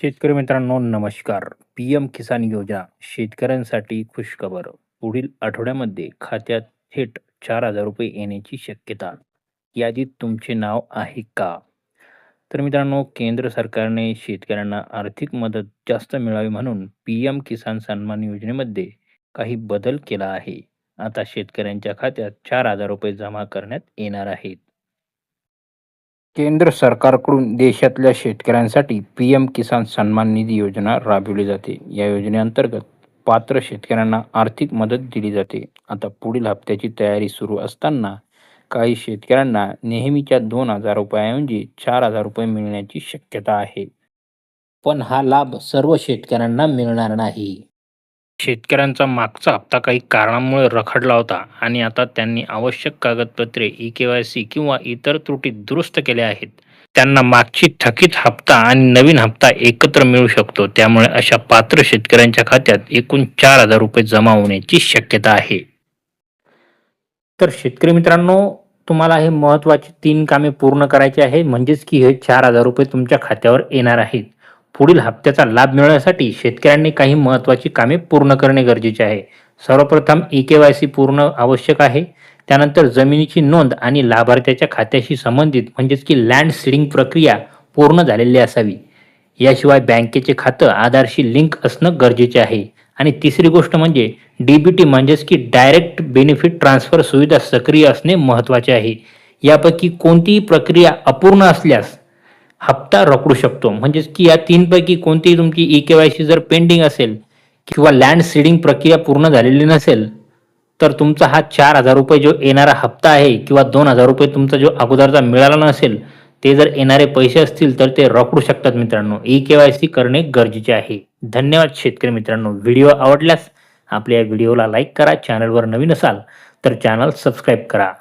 शेतकरी मित्रांनो नमस्कार. पी-एम किसान योजना शेतकऱ्यांसाठी खुशखबर. पुढील आठवड्यामध्ये खात्यात थेट ₹4,000 येण्याची शक्यता. यादीत तुमचे नाव आहे का? तर मित्रांनो, केंद्र सरकारने शेतकऱ्यांना आर्थिक मदत जास्त मिळावी म्हणून पी-एम किसान सन्मान योजनेमध्ये काही बदल केला आहे. आता शेतकऱ्यांच्या खात्यात ₹4,000 जमा करण्यात येणार आहेत. केंद्र सरकारकडून देशातल्या शेतकऱ्यांसाठी पी-एम किसान सन्मान निधी योजना राबविली जाते. या योजनेअंतर्गत पात्र शेतकऱ्यांना आर्थिक मदत दिली जाते. आता पुढील हप्त्याची तयारी सुरू असताना काही शेतकऱ्यांना नेहमीच्या ₹2,000 ऐवजी ₹4,000 मिळण्याची शक्यता आहे. पण हा लाभ सर्व शेतकऱ्यांना मिळणार नाही. शेतकऱ्यांचा मागचा हप्ता काही कारणामुळे रखडला होता आणि आता त्यांनी आवश्यक कागदपत्रे, ई-के-वाय-सी किंवा इतर त्रुटी दुरुस्त केल्या आहेत. त्यांना मागची थकीत हप्ता आणि नवीन हप्ता एकत्र मिळू शकतो. त्यामुळे अशा पात्र शेतकऱ्यांच्या खात्यात एकूण ₹4,000 जमा होण्याची शक्यता आहे. तर शेतकरी मित्रांनो, तुम्हाला हे महत्त्वाची 3 कामे पूर्ण करायची आहे, म्हणजेच की हे ₹4,000 तुमच्या खात्यावर येणार आहेत. पुढील हप्त्याचा लाभ मिळवण्यासाठी शेतकऱ्यांनी काही महत्त्वाची कामे पूर्ण करणे गरजेचे आहे. सर्वप्रथम ई-के-वाय-सी पूर्ण आवश्यक आहे. त्यानंतर जमिनीची नोंद आणि लाभार्थ्याच्या खात्याशी संबंधित म्हणजेच की लँड सीडिंग प्रक्रिया पूर्ण झालेली असावी. याशिवाय बँकेचे खातं आधारशी लिंक असणं गरजेचे आहे. आणि तिसरी गोष्ट म्हणजे डी-बी-टी म्हणजेच की डायरेक्ट बेनिफिट ट्रान्सफर सुविधा सक्रिय असणे महत्त्वाचे आहे. यापैकी कोणतीही प्रक्रिया अपूर्ण असल्यास हप्ता रखडू शकतो. म्हणजेच की या 3 पैकी कोणतीही तुमची ई-के-वाय-सी जर पेंडिंग असेल किंवा लँड सीडिंग प्रक्रिया पूर्ण झालेली नसेल, तर तुमचा हा ₹4,000 जो येणारा हप्ता आहे किंवा ₹2,000 तुमचा जो अगोदरचा मिळाला नसेल, ते जर येणारे पैसे असतील तर ते रखडू शकतात मित्रांनो. ई-के-वाय-सी करणे गरजेचे आहे. धन्यवाद शेतकरी मित्रांनो. व्हिडिओ आवडल्यास आपल्या व्हिडिओला लाईक करा. चॅनलवर नवीन असाल तर चॅनल सबस्क्राईब करा.